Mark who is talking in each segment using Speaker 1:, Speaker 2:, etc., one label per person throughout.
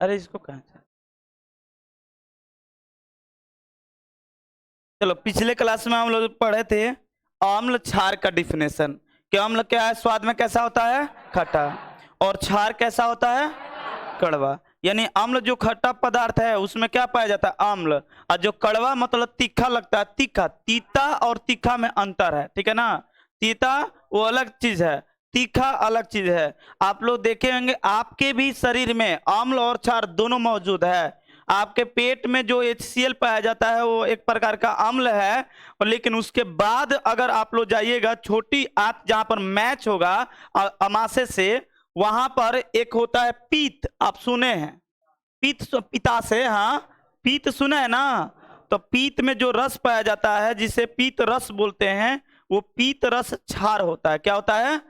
Speaker 1: अरे इसको कहाँ से? चलो पिछले क्लास में हम लोग पढ़े थे अम्ल क्षार का डिफिनेशन कि अम्ल क्या है, स्वाद में कैसा होता है, खट्टा, और क्षार कैसा होता है, कड़वा। यानी अम्ल जो खट्टा पदार्थ है उसमें क्या पाया जाता है, अम्ल, और जो कड़वा मतलब तीखा लगता है, तीखा। तीता और तीखा में अंतर है, ठीक है ना। तीता वो अलग चीज है, तीखा अलग चीज है। आप लोग देखे होंगे आपके भी शरीर में अम्ल और क्षार दोनों मौजूद है। आपके पेट में जो HCl पाया जाता है वो एक प्रकार का अम्ल है, और लेकिन उसके बाद अगर आप लोग जाइएगा छोटी आंत जहां पर मैच होगा अमाशय से, वहां पर एक होता है पीत। आप सुने हैं पीत, पिता से, हाँ पीत सुने है ना। तो पीत में जो रस पाया जाता है जिसे पीत रस बोलते हैं, वो पीत रस क्षार होता है। क्या होता है,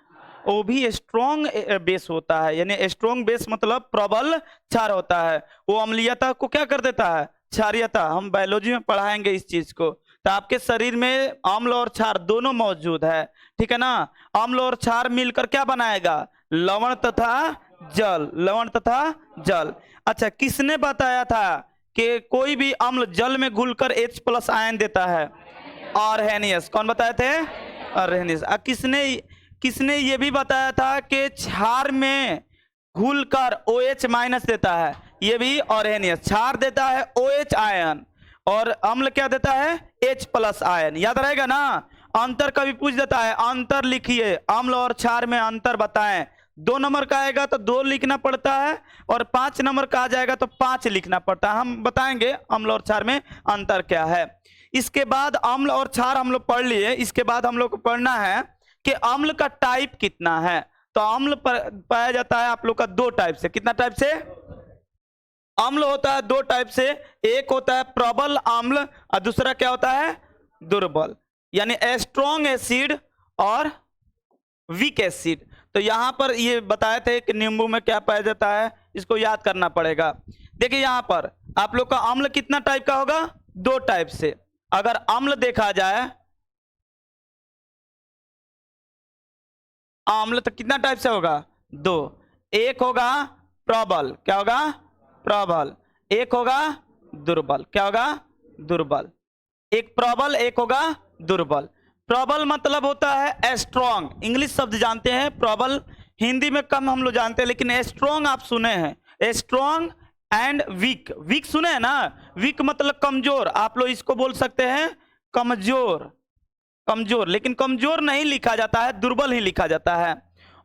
Speaker 1: वो भी स्ट्रॉन्ग बेस होता है। यानी स्ट्रॉन्ग बेस मतलब प्रबल क्षार होता है। वो अम्लीयता को क्या कर देता है, क्षारीयता। हम बायोलॉजी में पढ़ाएंगे इस चीज को। तो आपके शरीर में अम्ल और क्षार दोनों मौजूद है, ठीक है ना। अम्ल और क्षार मिलकर क्या बनाएगा, लवण तथा जल, लवण तथा जल। अच्छा, किसने बताया था कि कोई भी अम्ल जल में घुलकर H+ आयन देता है, आर्हेनियस। कौन बताए थे, आर्हेनियस। किसने किसने ये भी बताया था कि क्षार में घुलकर OH- देता है, ये भी आर्हेनियस। क्षार देता है OH आयन और अम्ल क्या देता है, H+ आयन। याद रहेगा ना। अंतर कभी पूछ देता है, अंतर लिखिए, अम्ल और क्षार में अंतर बताएं। 2 नंबर का आएगा तो 2 लिखना पड़ता है, और 5 नंबर का आ जाएगा तो 5 लिखना पड़ता है। हम बताएंगे अम्ल और क्षार में अंतर क्या है। इसके बाद अम्ल और क्षार हम लोग पढ़ लिए। इसके बाद हम लोग को पढ़ना है कि अम्ल का टाइप कितना है। तो अम्ल पाया जाता है आप लोग का 2 टाइप से। कितना टाइप से, अम्ल होता है 2 टाइप से। एक होता है प्रबल अम्ल और दूसरा क्या होता है, दुर्बल, यानी स्ट्रॉन्ग एसिड और वीक एसिड। तो यहां पर ये बताए थे कि नींबू में क्या पाया जाता है, इसको याद करना पड़ेगा। देखिए यहां पर आप लोग का अम्ल कितना टाइप का होगा, 2 टाइप से। अगर अम्ल देखा जाए, अम्ल तो कितना टाइप से होगा, 2। एक होगा प्रबल, क्या होगा, प्रबल। एक होगा दुर्बल, क्या होगा, दुर्बल। एक प्रबल, एक होगा दुर्बल। प्रबल मतलब होता है स्ट्रॉन्ग। इंग्लिश शब्द जानते हैं प्रबल, हिंदी में कम हम लोग जानते हैं, लेकिन स्ट्रॉन्ग आप सुने हैं। स्ट्रॉन्ग एंड वीक, वीक सुने हैं ना। वीक मतलब कमजोर, आप लोग इसको बोल सकते हैं कमजोर, कमजोर। लेकिन कमजोर नहीं लिखा जाता है, दुर्बल ही लिखा जाता है।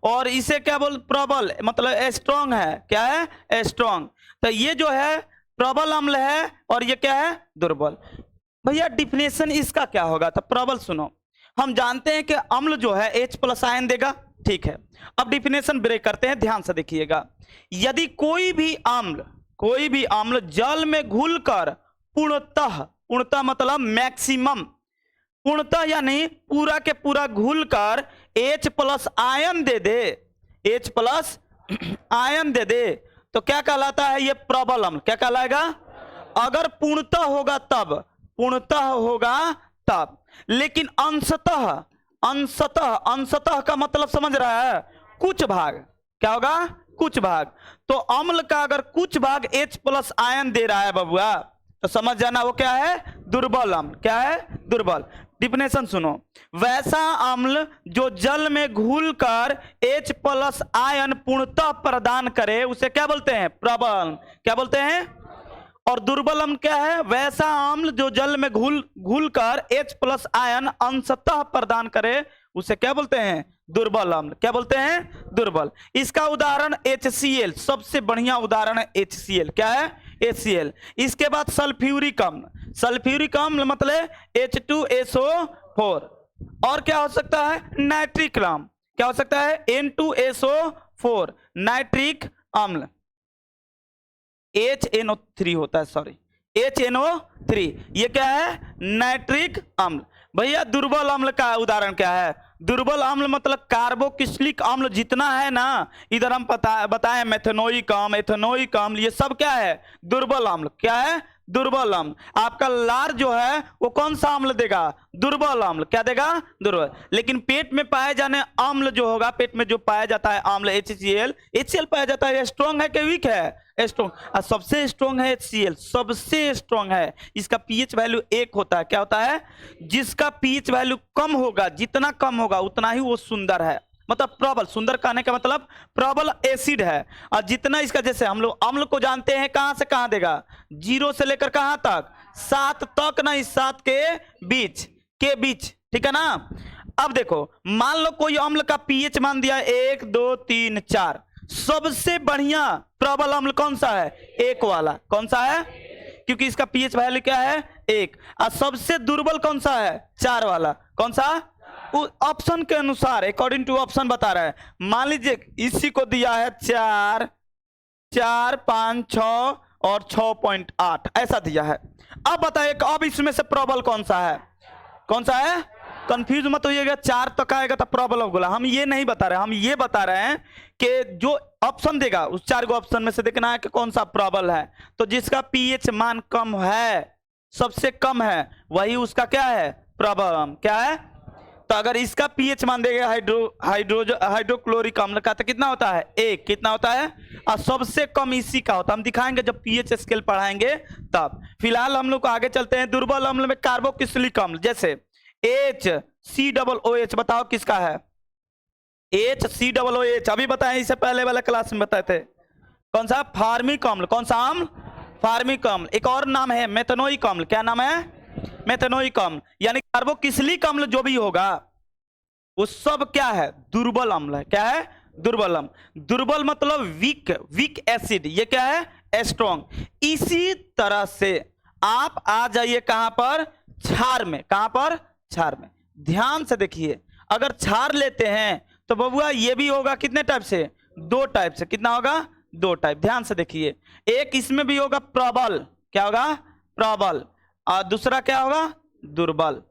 Speaker 1: और इसे क्या बोल, प्रबल मतलब स्ट्रॉन्ग है, क्या है, स्ट्रॉन्ग। तो ये जो है प्रबल अम्ल है, और ये क्या है, दुर्बल। भैया डिफिनेशन इसका क्या होगा, तो प्रबल सुनो। हम जानते हैं कि अम्ल जो है H+ आयन देगा, ठीक है। अब डिफिनेशन ब्रेक करते हैं, ध्यान से देखिएगा। यदि कोई भी अम्ल जल में घुलकर पूर्णतः, पूर्णतः मतलब मैक्सिमम, पूर्णतः यानी पूरा के पूरा घुलकर H+ आयन दे दे, H+ आयन दे दे, तो क्या कहलाता है, ये प्रबल अम्ल। क्या कहलाएगा, अगर पूर्णतः होगा तब, पूर्णतः होगा तब। लेकिन अंशतः, अंशतः, अंशतः का मतलब समझ रहा है, कुछ भाग, क्या होगा, कुछ भाग। तो अम्ल का अगर कुछ भाग H+ आयन दे रहा है बबुआ, तो समझ जाना वो क्या है, दुर्बल अम्ल। क्या है, दुर्बल। डिफिनेशन सुनो, वैसा अम्ल जो जल में घुलकर H+ आयन पूर्णतः प्रदान करे उसे क्या बोलते हैं, प्रबल। क्या बोलते हैं, और दुर्बल अम्ल क्या है, वैसा अम्ल जो जल में घुलकर H+ आयन अंशतः प्रदान करे उसे क्या बोलते हैं, दुर्बल अम्ल। क्या बोलते हैं, दुर्बल। इसका उदाहरण HCl, सबसे बढ़िया उदाहरण है HCl। क्या है, HCl। इसके बाद सल्फ्यूरिक अम्ल, सल्फ्यूरिक अम्ल मतलब H2SO4। और क्या हो सकता है, नाइट्रिक अम्ल। क्या हो सकता है, N2SO4, नाइट्रिक अम्ल। HNO3 होता है, सॉरी, HNO3, ये क्या है, नाइट्रिक अम्ल। भैया दुर्बल अम्ल का उदाहरण क्या है, दुर्बल अम्ल मतलब कार्बोक्सिलिक अम्ल जितना है ना, इधर हम बताएं मेथनोइक अम्ल, एथेनोइक अम्ल, ये सब क्या है, दुर्बल अम्ल। क्या है, दुर्बल अम्ल। आपका लार जो है वो कौन सा अम्ल देगा? दुर्बल अम्ल। क्या देगा? दुर्बल। लेकिन पेट में पाए जाने अम्ल जो होगा, पेट में जो पाया जाता है अम्ल HCl पाया जाता है, स्ट्रॉन्ग है कि वीक है? स्ट्रॉन्ग। सबसे स्ट्रॉन्ग है HCl, सबसे स्ट्रॉन्ग है। इसका पीएच वैल्यू 1 होता है। क्या होता है? जिसका पीएच वैल्यू कम होगा, जितना कम होगा उतना ही वो सुंदर है, मतलब प्रबल। सुंदर कहने का मतलब प्रबल एसिड है। और जितना इसका, जैसे हम लोग अम्ल को जानते हैं कहां से कहां देगा, 0 से लेकर कहां तक, 7 तक, नहीं 7 के बीच, ठीक है ना। अब देखो, मान लो कोई अम्ल का पीएच मान दिया 1 2 3 4, सबसे बढ़िया प्रबल अम्ल कौन सा है? 1 वाला। कौन सा है? क्योंकि इसका पीएच वैल्यू क्या है? 1। और सबसे दुर्बल कौन सा है? 4 वाला। कौन सा? ऑप्शन के अनुसार, अकॉर्डिंग टू ऑप्शन बता रहा है। मान लीजिए इसी को दिया है 4 4 5 6 और 6.8 ऐसा दिया है। अब बताइए, अब इसमें से प्रबल कौन सा है? कौन सा है? कंफ्यूज मत होइएगा, 4 तक आएगा तो प्रबल होगा। हम ये नहीं बता रहे, हम ये बता रहे हैं कि जो ऑप्शन देगा उस 4 गो ऑप्शन में से देखना है कि कौन सा प्रबल है। तो जिसका पीएच मान कम है, सबसे कम है, वही उसका क्या है? प्रबल। क्या है? तो अगर इसका पीएच मान देगा हाइड्रोक्लोरिक अम्ल का, तो कितना होता है? 1। कितना होता है? और सबसे कम इसी का होता है। हम दिखाएंगे जब पीएच स्केल पढ़ाएंगे तब। फिलहाल हम लोग आगे चलते हैं। दुर्बल अम्ल में कार्बोक्सिलिक अम्ल, जैसे HCOOH, बताओ किसका है? HCOOH। अभी बताएं, इससे पहले वाला क्लास में बताए थे। कौन सा? फार्मिक अम्ल। कौन सा अम्ल? फार्मिक अम्ल। एक और नाम है मेथनोइक अम्ल। क्या नाम है? मेथनोइक अम्ल। यानी कार्बोक्सिलिक अम्ल जो भी होगा वो सब क्या है? दुर्बल अम्ल है। क्या है? दुर्बल अम्ल। दुर्बल मतलब वीक एसिड। ये क्या है? स्ट्रॉन्ग। इसी तरह से आप आ जाइए कहां पर? क्षार में। कहां पर? क्षार में। ध्यान से देखिए, अगर क्षार लेते हैं तो बबुआ ये भी होगा कितने टाइप से? 2 टाइप से। कितना होगा? 2 टाइप। ध्यान से देखिए, एक इसमें भी होगा प्रबल। क्या होगा? प्रबल। और दूसरा क्या होगा? दुर्बल।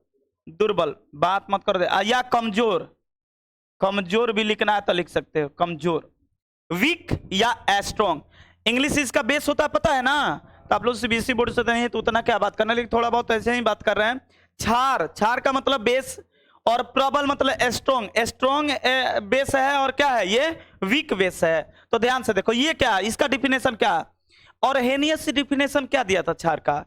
Speaker 1: दुर्बल बात मत कर दे। या कमजोर। कमजोर भी लिखना है तो लिख सकते हो, कमजोर। वीक या स्ट्रॉन्ग। इंग्लिश इसका बेस होता है, पता है ना। तो आप लोग सीबीएसई बोर्ड से नहीं है तो उतना क्या बात करना, लेकिन थोड़ा बहुत ऐसे ही बात कर रहे हैं। क्षार का मतलब बेस, और प्रबल मतलब स्ट्रॉन्ग बेस है, और क्या है? ये वीक बेस है। तो ध्यान से देखो, ये क्या, इसका डिफिनेशन क्या, और हेनियस डिफिनेशन क्या दिया था क्षार का?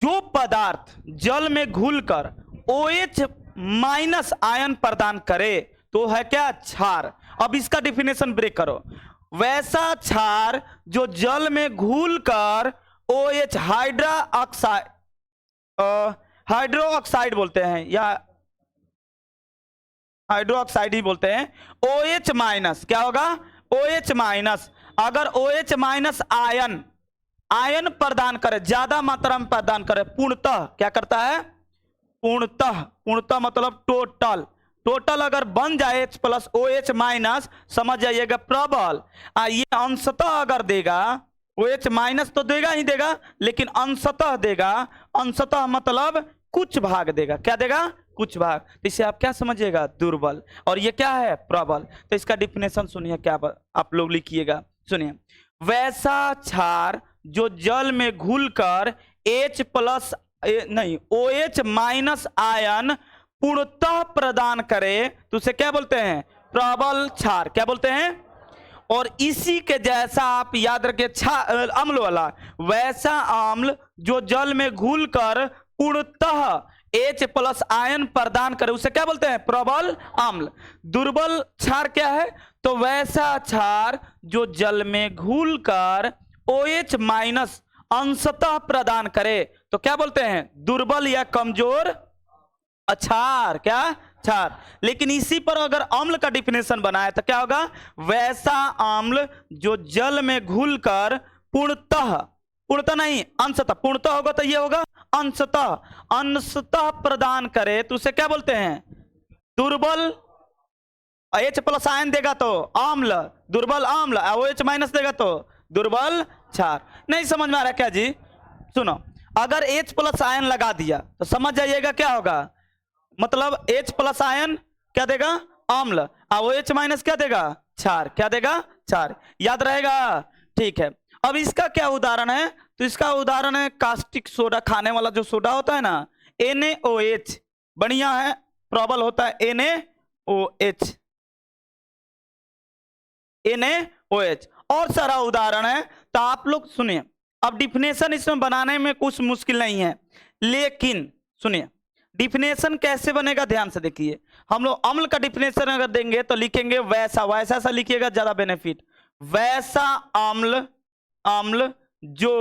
Speaker 1: जो पदार्थ जल में घुलकर OH- आयन प्रदान करे तो है क्या? क्षार। अब इसका डिफिनेशन ब्रेक करो। वैसा क्षार जो जल में घुलकर OH हाइड्रो ऑक्साइड बोलते हैं, या हाइड्रो ऑक्साइड ही बोलते हैं। OH-, क्या होगा? OH-। अगर OH- आयन प्रदान करे, ज्यादा मात्रा में प्रदान करे, पूर्णतः क्या करता है? पूर्णतः मतलब टोटल अगर बन जाए H+OH-, समझ जाइएगा प्रबल। ये अंशतः अगर देगा, OH- तो देगा ही देगा, लेकिन अंशतः देगा। अंशतः मतलब कुछ भाग देगा। क्या देगा? कुछ भाग। तो इसे आप क्या समझिएगा? दुर्बल। और ये क्या है? प्रबल। तो इसका डिफिनेशन सुनिए, क्या आप लोग लिखिएगा, सुनिए। वैसा क्षार जो जल में घुलकर OH- आयन पूर्णतः प्रदान करे तो उसे क्या बोलते हैं? प्रबल क्षार। क्या बोलते हैं? और इसी के जैसा आप याद रखिए, अम्ल वाला, वैसा अम्ल जो जल में घुलकर पूर्णतः H+ आयन प्रदान करे उसे क्या बोलते हैं? प्रबल अम्ल। दुर्बल क्षार क्या है? तो वैसा क्षार जो जल में घुलकर OH- अंशतः प्रदान करे तो क्या बोलते हैं? दुर्बल या कमजोर क्षार। क्या? क्षार। लेकिन इसी पर अगर अम्ल का डिफिनेशन बनाए तो क्या होगा? वैसा अम्ल जो जल में घुलकर पूर्णतः नहीं, अंशतः। पूर्णतः होगा तो ये होगा अंशतः प्रदान करे तो उसे क्या बोलते हैं? दुर्बल। H+ आयन देगा तो अम्ल, दुर्बल अम्ल। OH- देगा तो दुर्बल क्षार। नहीं समझ में आ रहा क्या जी? सुनो, अगर H+ आयन लगा दिया तो समझ जाइएगा क्या होगा। मतलब H+ आयन क्या देगा? अम्ल। OH- क्या देगा? क्षार। क्या देगा? क्षार। याद रहेगा? ठीक है। अब इसका क्या उदाहरण है? तो इसका उदाहरण है कास्टिक सोडा, खाने वाला जो सोडा होता है ना, NaOH, बढ़िया है, प्रबल होता है NaOH, NaOH। और सारा उदाहरण है, तो आप लोग सुनिए। अब डिफिनेशन इसमें बनाने में कुछ मुश्किल नहीं है, लेकिन सुनिए डिफिनेशन कैसे बनेगा, ध्यान से देखिए। हम लोग अम्ल का डिफिनेशन अगर देंगे तो लिखेंगे वैसा, वैसा सा लिखिएगा, ज्यादा बेनिफिट। वैसा अम्ल, अम्ल जो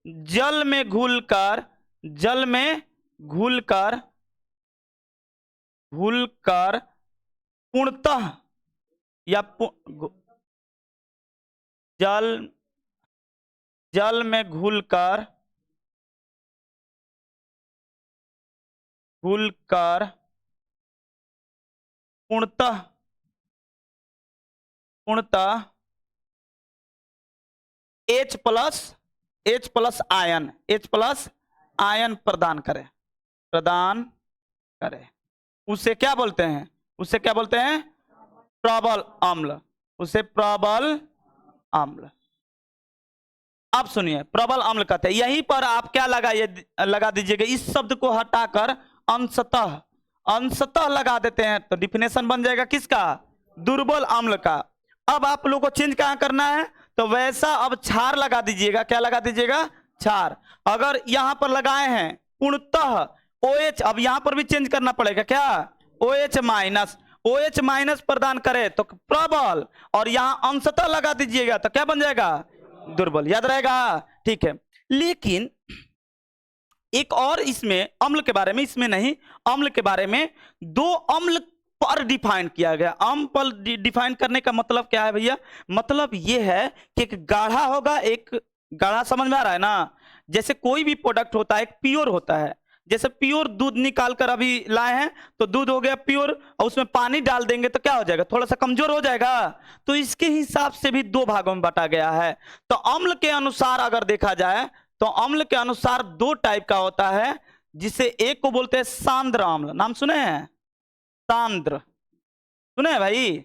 Speaker 1: जल में घुलकर, जल में घुलकर, घुलकर पूर्णतः या जल, जल में घुलकर, घुलकर पूर्णतः, पूर्णतः H plus ion, H plus ion प्रदान करे, प्रदान करे, उसे क्या बोलते हैं, उसे क्या बोलते हैं, प्रबल अम्ल, उसे प्रबल अम्ल। अब सुनिए, प्रबल अम्ल कहते हैं। यहीं पर आप क्या लगा दीजिएगा, इस शब्द को हटाकर अंशतः, अंशतः लगा देते हैं, तो डिफिनेशन बन जाएगा किसका, दुर्बल अम्ल का। अब आप लोगों को चेंज कहां करना है, तो वैसा अब क्षार लगा दीजिएगा, क्या लगा दीजिएगा, क्षार। अगर यहां पर लगाए हैं पूर्णतः OH, अब यहां पर भी चेंज करना पड़ेगा, क्या, OH माइनस, OH माइनस प्रदान करे तो प्रबल, और यहां अंशतः लगा दीजिएगा तो क्या बन जाएगा, दुर्बल। याद रहेगा, ठीक है। लेकिन एक और इसमें अम्ल के बारे में, इसमें नहीं, अम्ल के बारे में दो अम्ल पर डिफाइन किया गया। अम्ल पर डिफाइन करने का मतलब क्या है भैया, मतलब यह है कि एक गाढ़ा होगा, एक गाढ़ा, समझ में आ रहा है ना। जैसे कोई भी प्रोडक्ट होता है एक प्योर होता है, जैसे प्योर दूध निकाल कर अभी लाए हैं तो दूध हो गया प्योर, और उसमें पानी डाल देंगे तो क्या हो जाएगा, थोड़ा सा कमजोर हो जाएगा। तो इसके हिसाब से भी दो भागों में बांटा गया है। तो अम्ल के अनुसार अगर देखा जाए तो अम्ल के अनुसार दो टाइप का होता है, जिसे एक को बोलते हैं सांद्र अम्ल, नाम सुने हैं, सांद्र, सुने हैं भाई,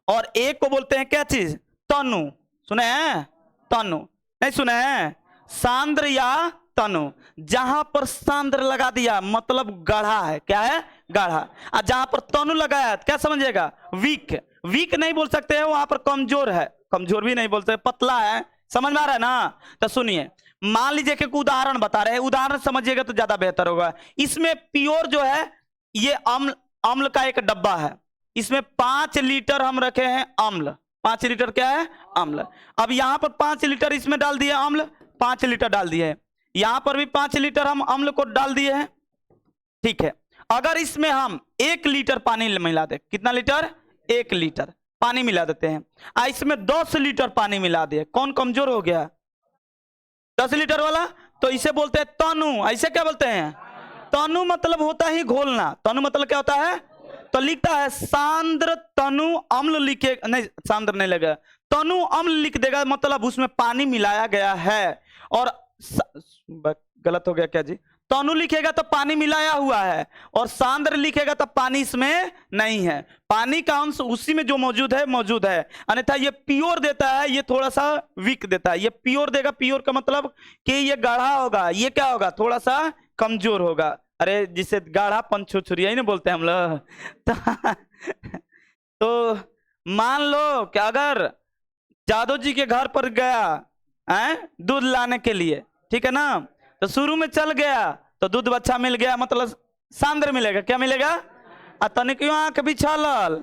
Speaker 1: और एक को बोलते हैं क्या चीज, तनु, सुने हैं, तनु, नहीं सुने हैं, सांद्र या तनु। जहां पर सांद्र लगा दिया मतलब गाढ़ा है, क्या है, गाढ़ा, और जहां पर तनु लगाया क्या समझिएगा, वीक, वीक नहीं बोल सकते हैं, वहां पर कमजोर है, कमजोर भी नहीं बोलते, पतला है, समझ में आ रहा है ना। तो सुनिए, मान लीजिए कि उदाहरण बता रहे हैं, उदाहरण समझिएगा तो ज्यादा बेहतर होगा। इसमें प्योर जो है ये अम्ल, अम्ल का एक डब्बा है, इसमें 5 लीटर हम रखे हैं अम्ल, 5 लीटर क्या है, अम्ल। अब यहां पर 5 लीटर इसमें डाल दिए अम्ल, 5 लीटर डाल दिए, यहां पर भी 5 लीटर हम अम्ल को डाल दिए हैं, ठीक है। अगर इसमें हम 1 लीटर पानी मिला दे, कितना लीटर, 1 लीटर पानी मिला देते हैं, इसमें 10 लीटर पानी मिला दिए, कौन कमजोर हो गया, 10 लीटर वाला। तो इसे बोलते हैं तनु, ऐसे क्या बोलते हैं, तनु मतलब होता ही घोलना, तनु मतलब क्या होता है, तो लिखता है सांद्र तनु अम्ल, लिखे नहीं, सांद्र नहीं लगेगा, तनु अम्ल लिख देगा, मतलब उसमें पानी मिलाया गया है। और गलत हो गया क्या जी, तनु लिखेगा तो पानी मिलाया हुआ है, और सांद्र लिखेगा तो पानी इसमें नहीं है, पानी का अंश उसी में जो मौजूद है मौजूद है। अन्यथा ये प्योर देता है, ये थोड़ा सा वीक देता है। ये प्योर देगा, प्योर का मतलब कि ये गाढ़ा होगा, ये क्या होगा, थोड़ा सा कमजोर होगा। अरे जिसे गाढ़ा पंचुछुरी ही नहीं बोलते हम लोग। तो मान लो कि अगर जादव जी के घर पर गया दूध लाने के लिए, ठीक है ना, तो शुरू में चल गया तो दूध बच्चा मिल गया, मतलब सांद्र मिलेगा, क्या मिलेगा, तनिक आंख भी छलल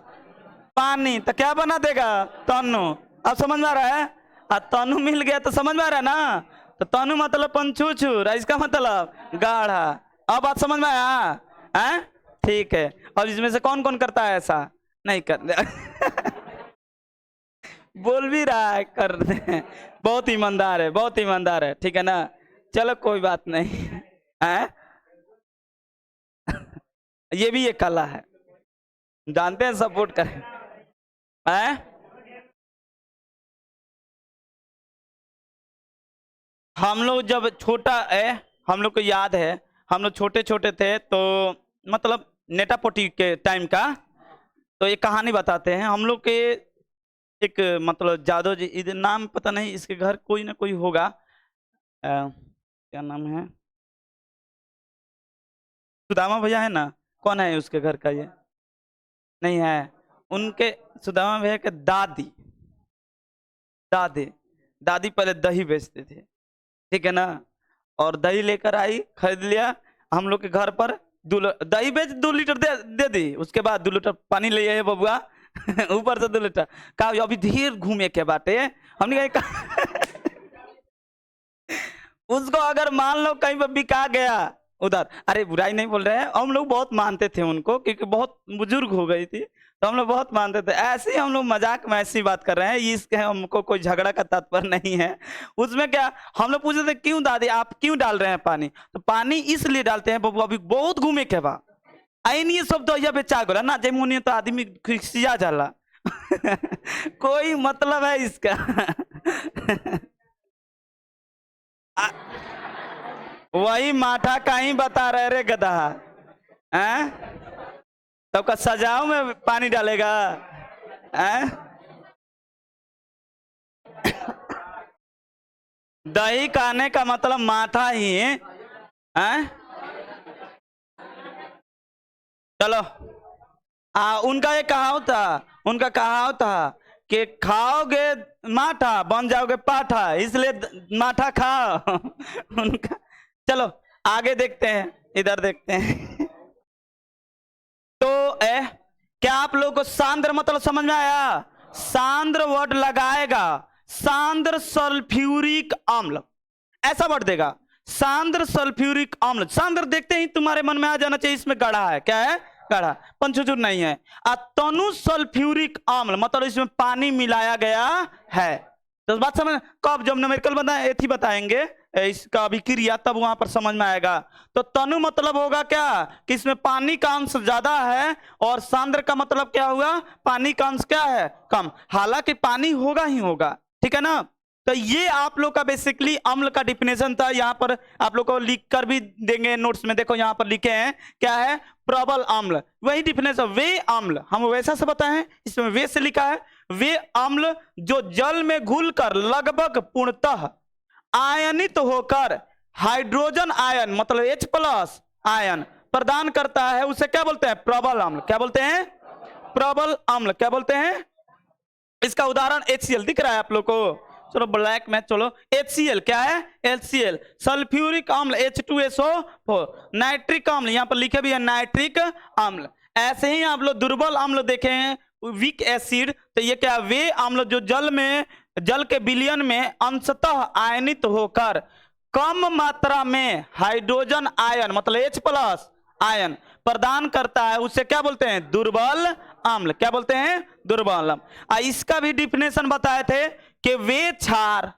Speaker 1: पानी, तो क्या बना देगा, तनु। अब समझ में आ रहा है, तनु मिल गया तो समझ में आ रहा है ना, तो तनु मतलब पंचुछुर, इसका मतलब गाढ़ा। अब बात समझ में आया है, ठीक है। अब इसमें से कौन कौन करता है ऐसा, नहीं कर बोल भी रहा है, कर दे, बहुत ईमानदार है, बहुत ईमानदार है, ठीक है ना, चलो कोई बात नहीं है। ये भी एक कला है, जानते हैं, सपोर्ट करें है। हम लोग जब छोटा है, हम लोग को याद है, हम लोग छोटे छोटे थे तो मतलब नेटापोटी के टाइम का, तो एक कहानी बताते हैं। हम लोग के एक मतलब जादव जी, इधर नाम पता नहीं, इसके घर कोई ना कोई होगा, क्या नाम है, सुदामा भैया है ना, कौन है उसके घर का ये, नहीं है, उनके सुदामा भैया के दादी, दादी दादी पहले दही बेचते थे, ठीक है ना, और दही लेकर आई, खरीद लिया हम लोग के घर पर, दही बेच 2 लीटर दे दी, उसके बाद 2 लीटर पानी ले आए बबुआ ऊपर से 2 लीटर, कहा अभी धीर घूमे के बाटे, हमने कहा उसको अगर मान लो कहीं पर बिका गया उधर, अरे बुराई नहीं बोल रहे हैं, हम लोग बहुत मानते थे उनको क्योंकि बहुत बुजुर्ग हो गई थी, तो हम लोग बहुत मानते थे, ऐसे ही हम लोग मजाक में ऐसी बात कर रहे हैं, इसके हमको कोई झगड़ा का तात्पर्य नहीं है उसमें। क्या हम लोग पूछते थे क्यों दादी आप क्यों डाल रहे हैं पानी, तो पानी इसलिए डालते हैं बबू अभी बहुत घूमे के बा आईन ये सब तो बेचा गोला ना जेमुनी तो आदमी खिसिया जाला कोई मतलब है इसका वही माठा का ही बता रहे रे गधा, हैं तब का सजाओ में पानी डालेगा, हैं दही खाने का मतलब माठा ही है, हैं चलो उनका ये कहावत था, उनका कहावत था कि खाओगे माठा बन जाओगे पाठा, इसलिए माठा खाओ उनका। चलो आगे देखते हैं, इधर देखते हैं तो क्या आप लोगों को सांद्र मतलब समझ में आया, सांद्र वर्ड लगाएगा, सांद्र सल्फ्यूरिक अम्ल ऐसा वर्ड देगा, सांद्र सल्फ्यूरिक अम्ल, सांद्र देखते ही तुम्हारे मन में आ जाना चाहिए इसमें गढ़ा है, क्या है गढ़ा, पंचुचुर नहीं है, तनु सल्फ्यूरिक अम्ल मतलब इसमें पानी मिलाया गया है, तो बात समझ, कब जब न्यूमेरिकल बताएंगे इसका अभिक्रिया तब वहां पर समझ में आएगा। तो तनु मतलब होगा क्या कि इसमें पानी का अंश ज्यादा है, और सांद्र का मतलब क्या हुआ पानी का अंश क्या है कम, हालांकि पानी होगा ही होगा, ठीक है ना। तो ये आप लोग का बेसिकली अम्ल का डिफिनेशन था, यहाँ पर आप लोग को लिख कर भी देंगे नोट्स में, देखो यहाँ पर लिखे हैं क्या है प्रबल अम्ल, वही डिफिनेशन वे अम्ल, हम वैसा से बताएं इसमें वे से लिखा है, वे अम्ल जो जल में घुलकर लगभग पूर्णतः आयनित होकर हाइड्रोजन आयन मतलब H+ आयन प्रदान करता है, उसे क्या बोलते हैं प्रबल अम्ल, क्या बोलते हैं प्रबल अम्ल, क्या बोलते हैं। इसका उदाहरण HCl दिख रहा है आप लोग को, चलो ब्लैक में, चलो HCl क्या है HCl, सल्फ्यूरिक अम्ल H2SO4, नाइट्रिक अम्ल यहाँ पर लिखे भी है नाइट्रिक अम्ल। ऐसे ही आप लोग दुर्बल अम्ल देखे हैं वीक एसिड, तो ये क्या वे अम्ल जो जल के विलयन में अंशतः आयनित होकर कम मात्रा में हाइड्रोजन आयन मतलब H+ आयन प्रदान करता है, उसे क्या बोलते हैं दुर्बल अम्ल, क्या बोलते हैं दुर्बल अम्ल। इसका भी डिफिनेशन बताए थे कि वे क्षार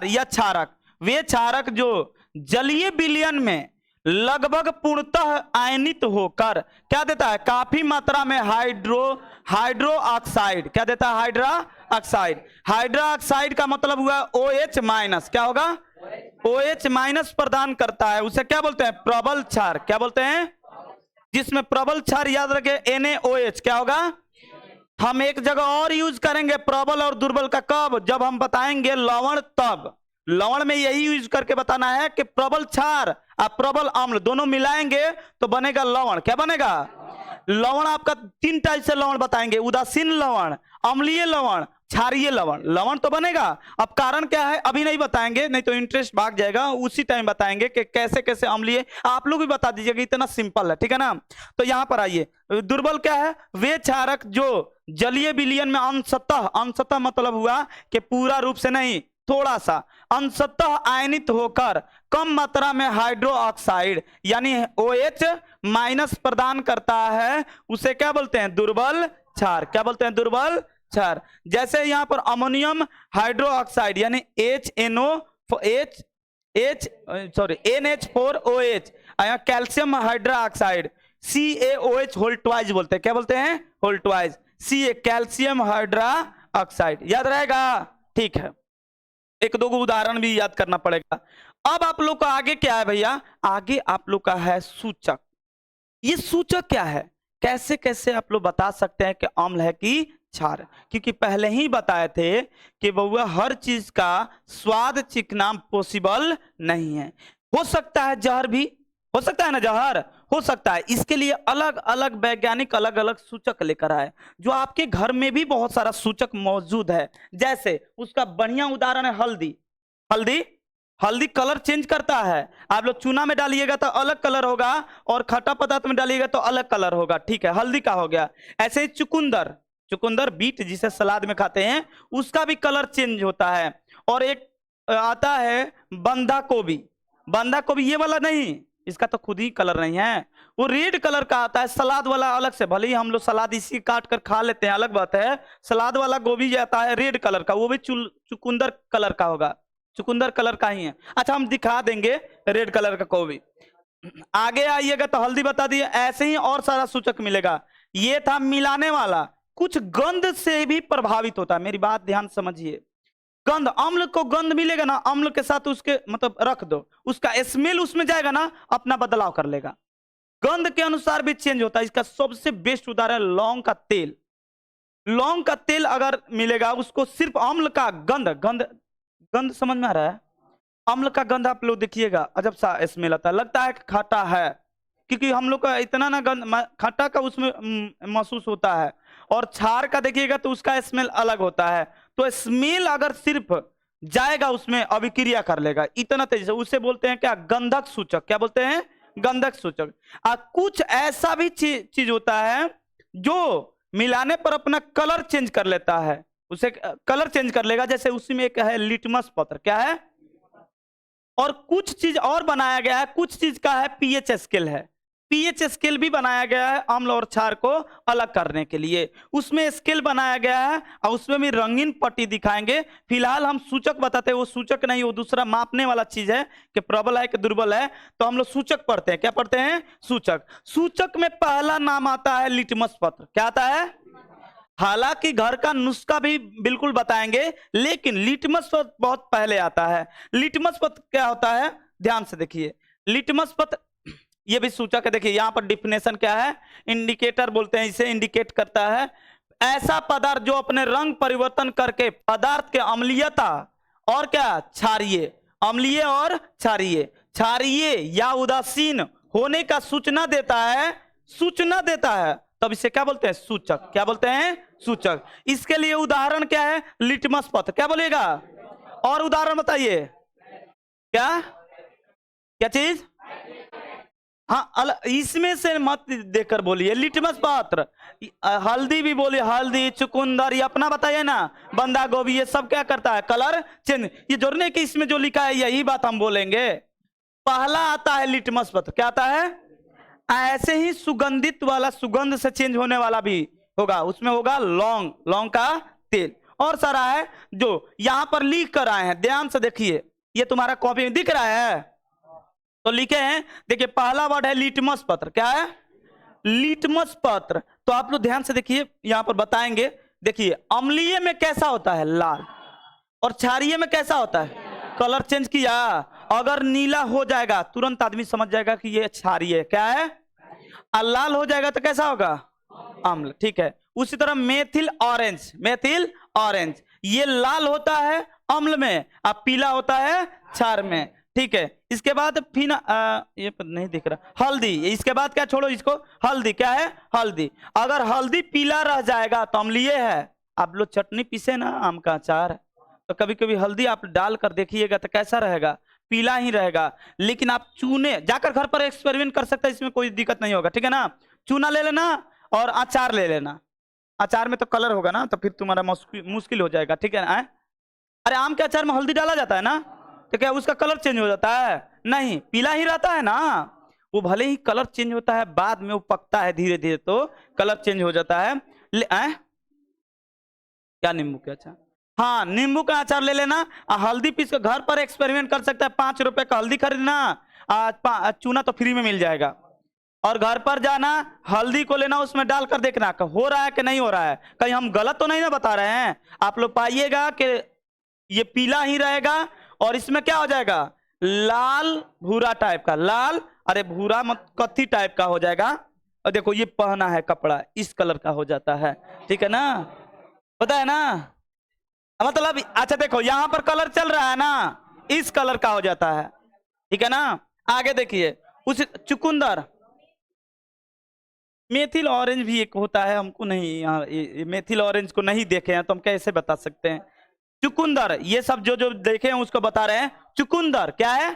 Speaker 1: या क्षारक, वे क्षारक जो जलीय विलयन में लगभग पूर्णतः आयनित होकर क्या देता है काफी मात्रा में हाइड्रो ऑक्साइड, क्या देता है हाइड्रा ऑक्साइड, हाइड्रा ऑक्साइड का मतलब हुआ OH-, क्या होगा OH- प्रदान करता है, उसे क्या बोलते हैं प्रबल क्षार, क्या बोलते हैं, जिसमें प्रबल क्षार याद रखे NaOH क्या होगा। हम एक जगह और यूज करेंगे प्रबल और दुर्बल का, कब जब हम बताएंगे लवण, तब लवण में यही यूज करके बताना है कि प्रबल क्षार और प्रबल अम्ल दोनों मिलाएंगे तो बनेगा लवण, क्या बनेगा लवण। आपका 3 टाइप से लवण बताएंगे, उदासीन लवण, अम्लीय लवण, क्षारीय लवण, लवण तो बनेगा। अब कारण क्या है अभी नहीं बताएंगे, नहीं तो इंटरेस्ट भाग जाएगा, उसी टाइम बताएंगे कि कैसे कैसे अम्लीय, आप लोग भी बता दीजिएगा, इतना सिंपल है, ठीक है ना। तो यहां पर आइए, दुर्बल क्या है वे क्षारक जो जलीय विलयन में अंशतः मतलब हुआ कि पूरा रूप से नहीं, थोड़ा सा अंशतः आयनित होकर कम मात्रा में हाइड्रो ऑक्साइड यानी OH- प्रदान करता है, उसे क्या बोलते हैं दुर्बल क्षार, क्या बोलते हैं दुर्बल क्षार। जैसे यहां पर अमोनियम हाइड्रो ऑक्साइड यानी NH4OH, calcium hydro oxide CaOH whole twice बोलते हैं, क्या बोलते हैं whole twice, Ca calcium hydro oxide, याद रहेगा, ठीक है। एक दो उदाहरण भी याद करना पड़ेगा। अब आप लोग का आगे क्या है भैया, आगे आप लोग का है सूचक। ये सूचक क्या है, कैसे कैसे आप लोग बता सकते हैं कि अम्ल है कि क्षार, क्योंकि पहले ही बताए थे कि बउआ हर चीज का स्वाद चिखना पॉसिबल नहीं है। हो सकता है जहर भी, हो सकता है ना, जहर हो सकता है। इसके लिए अलग अलग वैज्ञानिक अलग अलग सूचक लेकर आए, जो आपके घर में भी बहुत सारा सूचक मौजूद है। जैसे उसका बढ़िया उदाहरण है हल्दी। हल्दी, हल्दी कलर चेंज करता है। आप लोग चूना में डालिएगा तो अलग कलर होगा, और खट्टा पदार्थ में डालिएगा तो अलग कलर होगा, ठीक है, हल्दी का हो गया। ऐसे ही चुकंदर, चुकंदर बीट जिसे सलाद में खाते हैं, उसका भी कलर चेंज होता है। और एक आता है बंधा गोभी, बंधा गोभी ये वाला नहीं, इसका तो खुद ही कलर नहीं है, वो रेड कलर का आता है। सलाद वाला अलग से, भले ही हम लोग सलाद इसी काट कर खा लेते हैं, अलग बात है। सलाद वाला गोभी आता है रेड कलर का, वो भी चुकंदर कलर का होगा, चुकंदर कलर का ही है। अच्छा, हम दिखा देंगे रेड कलर का गोभी। आगे आइएगा तो हल्दी बता दिए, ऐसे ही और सारा सूचक मिलेगा। ये था मिलाने वाला, कुछ गंध से भी प्रभावित होता है। मेरी बात ध्यान समझिए, गंध, अम्ल को गंध मिलेगा ना, अम्ल के साथ उसके मतलब रख दो, उसका स्मेल उसमें जाएगा ना, अपना बदलाव कर लेगा। गंध के अनुसार भी चेंज होता है। इसका सबसे बेस्ट उदाहरण लौंग का तेल। लौंग का तेल अगर मिलेगा, उसको सिर्फ अम्ल का गंध, गंध गंध समझ में आ रहा है? अम्ल का गंध आप लोग देखिएगा, अजब सा स्मेल आता है, लगता है कि खट्टा है, क्योंकि हम लोग का इतना ना गंध खट्टा का उसमें महसूस होता है। और क्षार का देखिएगा तो उसका स्मेल अलग होता है। तो स्मेल अगर सिर्फ जाएगा उसमें अभिक्रिया कर लेगा इतना तेजी से, उसे बोलते हैं क्या, गंधक सूचक। क्या बोलते हैं? गंधक सूचक। कुछ ऐसा भी चीज होता है जो मिलाने पर अपना कलर चेंज कर लेता है, उसे कलर चेंज कर लेगा। जैसे उसी में एक है लिटमस पत्र, क्या है? और कुछ चीज और बनाया गया है, कुछ चीज का है पीएच स्केल है, पीएच स्केल भी बनाया गया है अम्ल और क्षार को अलग करने के लिए। उसमें स्केल बनाया गया है और उसमें भी रंगीन पट्टी दिखाएंगे। फिलहाल हम सूचक बताते हैं, वो सूचक नहीं, वो दूसरा मापने वाला चीज है कि प्रबल है कि दुर्बल है। तो हम लोग सूचक पढ़ते हैं। क्या पढ़ते हैं? सूचक। सूचक में पहला नाम आता है लिटमस पत्र। क्या आता है? हालांकि घर का नुस्खा भी बिल्कुल बताएंगे, लेकिन लिटमस पत्र बहुत पहले आता है। लिटमस पत्र क्या होता है, ध्यान से देखिए। लिटमस पत्र ये भी सूचक है। देखिए यहाँ पर डिफिनेशन क्या है, इंडिकेटर बोलते हैं इसे, इंडिकेट करता है ऐसा पदार्थ जो अपने रंग परिवर्तन करके पदार्थ के अम्लीयता और क्या, क्षारीय, अम्लीय और क्षारीय, क्षारीय या उदासीन होने का सूचना देता है, सूचना देता है। तब इसे क्या बोलते हैं? सूचक। क्या बोलते हैं? सूचक। इसके लिए उदाहरण क्या है? लिटमस पत्र। क्या बोलेगा? और उदाहरण बताइए। क्या क्या चीज? हाँ, इसमें से मत देकर बोलिए। लिटमस पत्र, हल्दी भी बोलिए, हल्दी, चुकंदर, ये अपना बताइए ना, बंदा गोभी, ये सब क्या करता है? Colour change. ये जोड़ने के इसमें जो लिखा है यही बात हम बोलेंगे। पहला आता है लिटमस पत्र। क्या आता है? ऐसे ही सुगंधित वाला, सुगंध से चेंज होने वाला भी होगा, उसमें होगा लौंग, लौंग का तेल, और सारा है जो यहां पर लिख कर आए हैं। ध्यान से देखिए, ये तुम्हारा कॉपी में दिख रहा है तो लिखे हैं। देखिए पहला वर्ड है लिटमस पत्र। क्या है? लिटमस पत्र। तो आप लोग ध्यान से देखिए, यहां पर बताएंगे। देखिए अम्लीय में कैसा होता है? लाल। और क्षारीय में कैसा होता है? कलर चेंज किया, अगर नीला हो जाएगा तुरंत आदमी समझ जाएगा कि ये क्षारीय है। क्या है? और लाल हो जाएगा तो कैसा होगा? अम्ल। ठीक है। उसी तरह मेथिल ऑरेंज, मेथिल ऑरेंज, ये लाल होता है अम्ल में और पीला होता है क्षार में। ठीक है। इसके बाद फिर ये नहीं दिख रहा, हल्दी। इसके बाद क्या, छोड़ो इसको, हल्दी। क्या है? हल्दी। अगर हल्दी पीला रह जाएगा तो अम्लीय है। आप लोग चटनी पीसे ना, आम का अचार, तो कभी कभी हल्दी आप डाल कर देखिएगा तो कैसा रहेगा? पीला ही रहेगा। लेकिन आप चूने, जाकर घर पर एक्सपेरिमेंट कर सकते हैं, इसमें कोई दिक्कत नहीं होगा। ठीक है ना? चूना ले लेना और अचार ले लेना। अचार में तो कलर होगा ना, तो फिर तुम्हारा मुश्किल हो जाएगा। ठीक है ना? अरे आम के अचार में हल्दी डाला जाता है ना, तो क्या उसका कलर चेंज हो जाता है? नहीं, पीला ही रहता है ना। वो भले ही कलर चेंज होता है, बाद में वो पकता है धीरे धीरे तो कलर चेंज हो जाता है। क्या? नींबू के अचार? हाँ, नींबू का अचार ले लेना। हल्दी पीस कर घर पर एक्सपेरिमेंट कर सकता है। 5 रुपए का हल्दी खरीदना, चूना तो फ्री में मिल जाएगा। और घर पर जाना, हल्दी को लेना, उसमें डालकर देखना हो रहा है कि नहीं हो रहा है, कहीं हम गलत तो नहीं ना बता रहे हैं। आप लोग पाइएगा कि ये पीला ही रहेगा और इसमें क्या हो जाएगा? लाल भूरा टाइप का, लाल, अरे भूरा मत, कत्थी टाइप का हो जाएगा। और देखो ये पहना है कपड़ा, इस कलर का हो जाता है। ठीक है ना? पता है ना, मतलब अच्छा देखो यहाँ पर कलर चल रहा है ना, इस कलर का हो जाता है, ठीक है ना। आगे देखिए, उस चुकंदर, मेथिल ऑरेंज भी एक होता है, हमको नहीं यहाँ मेथिल ऑरेंज को नहीं देखे हैं तो हम कैसे बता सकते हैं। चुकंदर, ये सब जो जो देखे हैं उसको बता रहे हैं। चुकंदर क्या है?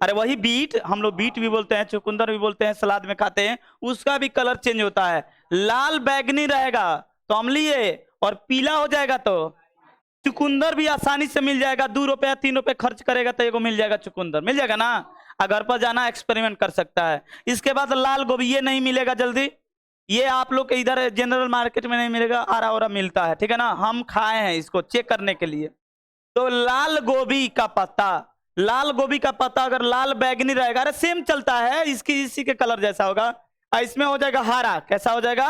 Speaker 1: अरे वही बीट, हम लोग बीट भी बोलते हैं, चुकंदर भी बोलते हैं, सलाद में खाते हैं। उसका भी कलर चेंज होता है, लाल बैगनी रहेगा तो अम्लीय, और पीला हो जाएगा तो चुकंदर भी आसानी से मिल जाएगा। 2 रुपया 3 रुपये खर्च करेगा तो एगो मिल जाएगा, चुकंदर मिल जाएगा ना। अगर पर जाना एक्सपेरिमेंट कर सकता है। इसके बाद लाल गोभी, ये नहीं मिलेगा जल्दी, ये आप लोग के इधर जनरल मार्केट में नहीं मिलेगा, आरा ओरा मिलता है, ठीक है ना। हम खाए हैं इसको चेक करने के लिए। तो लाल गोभी का पत्ता, लाल गोभी का पत्ता अगर लाल बैगनी रहेगा, अरे सेम चलता है, इसकी इसी के कलर जैसा होगा, इसमें हो जाएगा हरा। कैसा हो जाएगा?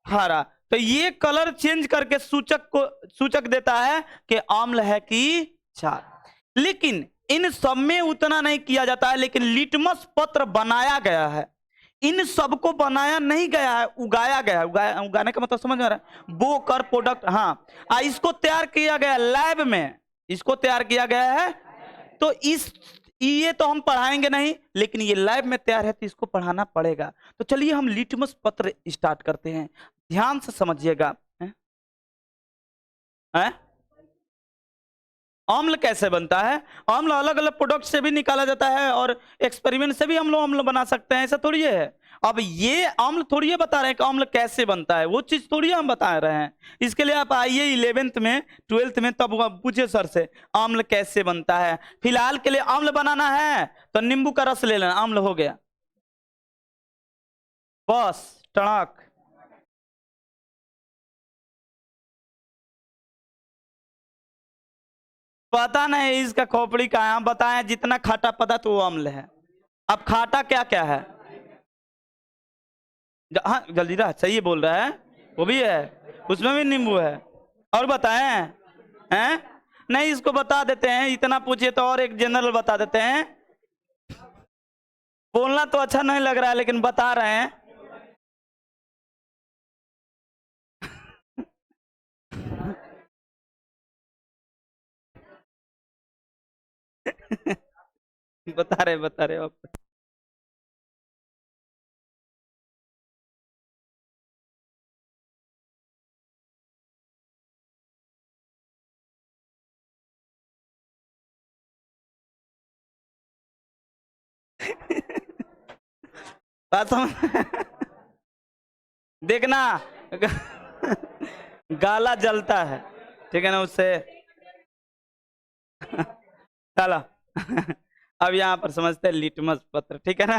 Speaker 1: हरा। तो ये कलर चेंज करके सूचक को सूचक देता है कि अम्ल है कि क्षार। लेकिन इन सब में उतना नहीं किया जाता है, लेकिन लिटमस पत्र बनाया गया है। इन सबको बनाया नहीं गया है, उगाया गया है। उगाने का मतलब समझ में आ रहा है? बो कर प्रोडक्ट, हाँ। इसको तैयार किया गया लैब में, इसको तैयार किया गया है। तो इस ये तो हम पढ़ाएंगे नहीं, लेकिन ये लैब में तैयार है तो इसको पढ़ाना पड़ेगा। तो चलिए हम लिटमस पत्र स्टार्ट करते हैं, ध्यान से समझिएगा। अम्ल कैसे बनता है? अम्ल अलग अलग प्रोडक्ट से भी निकाला जाता है, और एक्सपेरिमेंट से भी हम लोग अम्ल बना सकते हैं, ऐसा थोड़ी है। अब ये अम्ल थोड़ी बता रहे हैं कि अम्ल कैसे बनता है, वो चीज थोड़ी हम बता रहे हैं। इसके लिए आप आइए 11th में 12th में, तब पूछे सर से अम्ल कैसे बनता है। फिलहाल के लिए अम्ल बनाना है तो नींबू का रस ले लेना, अम्ल हो गया बस, टणक। पता नहीं इसका खोपड़ी का है, हम बताएं जितना खाटा पता तो वो अम्ल है। अब खाटा क्या क्या है? हाँ जल्दीरा सही बोल रहा है, वो भी है, उसमें भी नींबू है। और बताएं? हैं? नहीं, इसको बता देते हैं, इतना पूछिए तो और एक जनरल बता देते हैं। बोलना तो अच्छा नहीं लग रहा है, लेकिन बता रहे हैं। बता रहे आप। बात समझ देखना, गाला जलता है, ठीक है ना उससे। चलो, अब यहाँ पर समझते हैं लिटमस पत्र, ठीक है ना।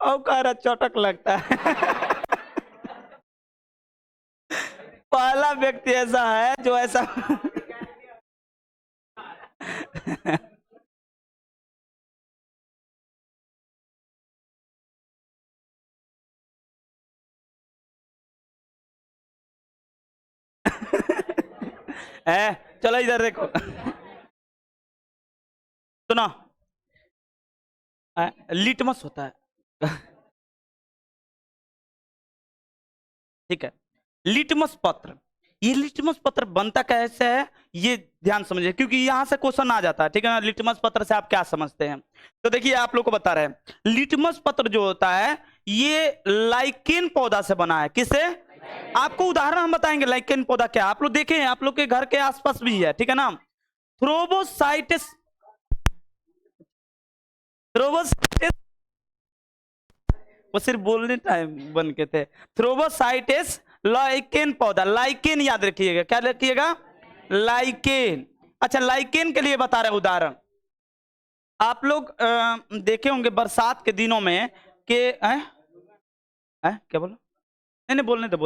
Speaker 1: और कह रहा चटक लगता है। पहला व्यक्ति ऐसा है जो ऐसा है। चलो इधर देखो, सुनो, लिटमस होता है, ठीक है। लिटमस पत्र, ये लिटमस पत्र बनता कैसे है ये ध्यान समझिए, क्योंकि यहां से क्वेश्चन आ जाता है, ठीक है ना। लिटमस पत्र से आप क्या समझते हैं? तो देखिए आप लोग को बता रहे हैं, लिटमस पत्र जो होता है ये लाइकेन पौधा से बना है। किससे? आपको उदाहरण हम बताएंगे, लाइकेन पौधा क्या, आप लोग देखें, आप लोग के घर के आसपास भी है, ठीक है ना। थ्रोबोसाइटिस, थ्रोबोसाइटिस, वो सिर्फ बोलने टाइम बन के थे। थ्रोबोसाइटिस लाइकेन पौधा, लाइकेन याद रखिएगा, क्या रखिएगा? लाइकेन। अच्छा, लाइकेन के लिए बता रहे उदाहरण, आप लोग देखे होंगे बरसात के दिनों में कि क्या बोलो? नहीं नहीं, बोलने दो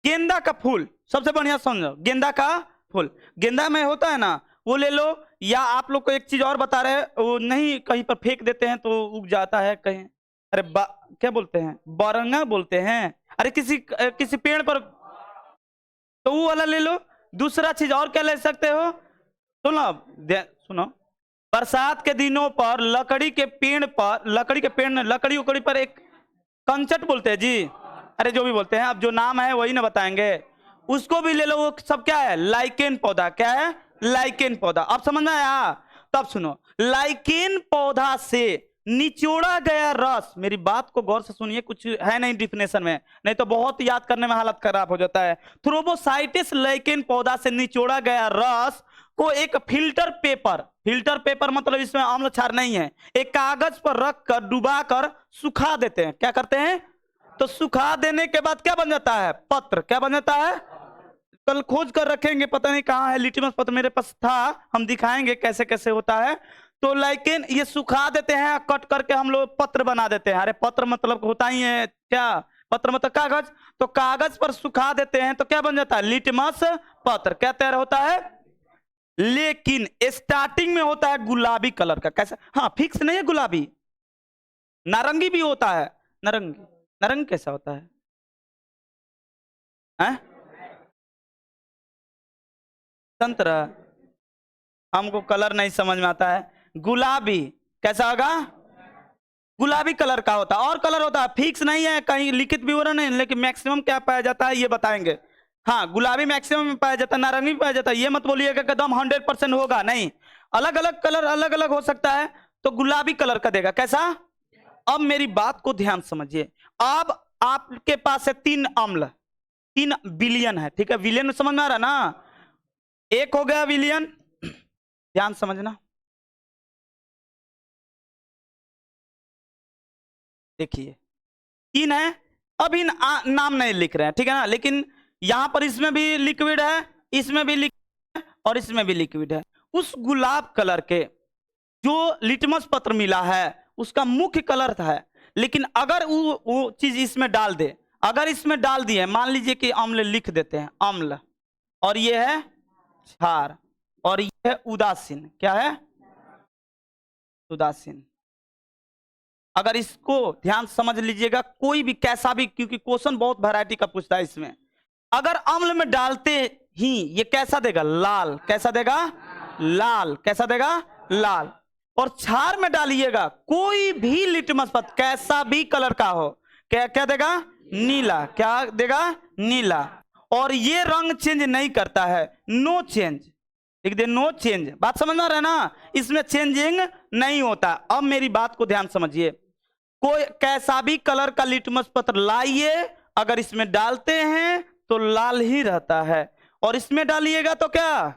Speaker 1: गेंदा का फूल सबसे बढ़िया समझो, गेंदा का फूल, गेंदा में होता है ना, वो ले लो। या आप लोग को एक चीज और बता रहे हैं, वो नहीं कहीं पर फेंक देते हैं तो उग जाता है कहीं, अरे क्या बोलते हैं, बारंगा बोलते हैं। अरे किसी पेड़ पर, तो वो वाला ले लो। दूसरा चीज और क्या ले सकते हो? सुनो, सुनो, बरसात के दिनों पर लकड़ी के पेड़ पर, लकड़ी के पेड़, लकड़ी उकड़ी पर एक कंचट बोलते हैं जी, अरे जो भी बोलते हैं, अब जो नाम है वही ना बताएंगे, उसको भी ले लो, वो सब क्या है, लाइकेन पौधा। क्या है, लाइकेन पौधा। अब समझ में आया? तब सुनो, लाइकेन पौधा से निचोड़ा गया रस, मेरी बात को गौर से सुनिए, कुछ है नहीं डिफिनेशन में, नहीं तो बहुत याद करने में हालत खराब हो जाता है। थ्रोबोसाइटिस लाइकेन पौधा से निचोड़ा गया रस को एक फिल्टर पेपर, फिल्टर पेपर मतलब इसमें अम्ल क्षार नहीं है, एक कागज पर रख कर डुबा कर सुखा देते हैं। क्या करते हैं? तो सुखा देने के बाद क्या बन जाता है, पत्र। क्या बन जाता है? कल खोज कर रखेंगे, पता नहीं कहाँ है लिटमस पत्र, मेरे पास था, हम दिखाएंगे कैसे कैसे होता है। तो लाइकेन ये सुखा देते हैं, कट करके हम लोग पत्र बना देते हैं। अरे पत्र मतलब होता ही है क्या, पत्र मतलब कागज, तो कागज पर सुखा देते हैं तो क्या बन जाता है, लिटमस पत्र। क्या तैयार होता है? लेकिन स्टार्टिंग में होता है गुलाबी कलर का। कैसा? हाँ, फिक्स नहीं है गुलाबी, नारंगी भी होता है। नारंगी, नारंगी कैसा होता है, हैं? संतरा, हमको कलर नहीं समझ में आता है। गुलाबी कैसा होगा, गुलाबी कलर का होता है। और कलर होता है, फिक्स नहीं है, कहीं लिखित विवरण नहीं, लेकिन मैक्सिमम क्या पाया जाता है ये बताएंगे। हाँ, गुलाबी मैक्सिमम में पाया जाता है, नारंगी भी पाया जाता है। ये मत बोलिएगा कि एकदम 100% होगा, नहीं, अलग अलग कलर अलग अलग हो सकता है। तो गुलाबी कलर का देगा। कैसा? अब मेरी बात को ध्यान समझिए। अब आपके पास है 3 अम्ल, 3 विलियन है, ठीक है, विलियन में समझ में आ रहा ना, एक हो गया विलियन, ध्यान समझना। देखिए 3 है, अभी नाम नहीं लिख रहे हैं, ठीक है ना, लेकिन यहां पर इसमें भी लिक्विड है, इसमें भी लिक्विड है, और इसमें भी लिक्विड है। उस गुलाब कलर के जो लिटमस पत्र मिला है उसका मुख्य कलर था है, लेकिन अगर वो चीज इसमें डाल दे, अगर इसमें डाल दिए, मान लीजिए कि अम्ल लिख देते हैं, अम्ल, और ये है क्षार, और ये है उदासीन। क्या है? उदासीन। अगर इसको ध्यान समझ लीजिएगा, कोई भी कैसा भी, क्योंकि क्वेश्चन बहुत वैरायटी का पूछता है इसमें, अगर अम्ल में डालते ही ये कैसा देगा, लाल। कैसा देगा? लाल। कैसा देगा? लाल। और क्षार में डालिएगा, कोई भी लिटमस पत्र कैसा भी कलर का हो, क्या क्या देगा, नीला। क्या देगा? नीला। और ये रंग चेंज नहीं करता है, नो चेंज, लिख दे, नो चेंज। बात समझ में आ रहा है ना, इसमें चेंजिंग नहीं होता। अब मेरी बात को ध्यान समझिए, कोई कैसा भी कलर का लिटमस पत्र लाइए, अगर इसमें डालते हैं तो लाल ही रहता है, और इसमें डालिएगा तो क्या,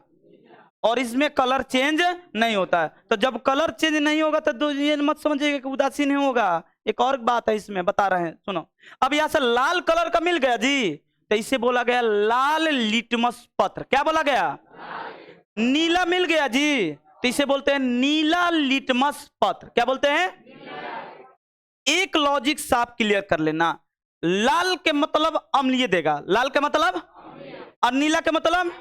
Speaker 1: और इसमें कलर चेंज नहीं होता है। तो जब कलर चेंज नहीं होगा तो ये मत समझिएगा कि उदासीन होगा। एक और बात है इसमें, बता रहे हैं, सुनो। अब यहां से लाल कलर का मिल गया जी, तो इसे बोला गया लाल लिटमस पत्र। क्या बोला गया? नीला मिल गया जी, तो इसे बोलते हैं नीला लिटमस पत्र। क्या बोलते हैं? एक लॉजिक साफ क्लियर कर लेना, लाल के मतलब अम्लीय देगा, लाल के मतलब, और नीला के मतलब,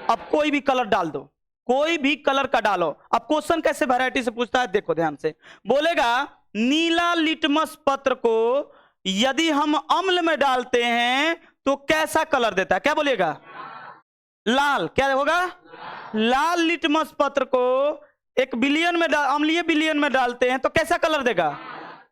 Speaker 1: अब कोई भी कलर डाल दो, कोई भी कलर का डालो। अब क्वेश्चन कैसे वैरायटी से पूछता है, देखो ध्यान से, बोलेगा नीला लिटमस पत्र को यदि हम अम्ल में डालते हैं तो कैसा कलर देता है? क्या बोलिएगा? लाल। क्या होगा? लाल लिटमस पत्र को एक बिलियन में अम्लीय बिलियन में डालते हैं तो कैसा कलर देगा?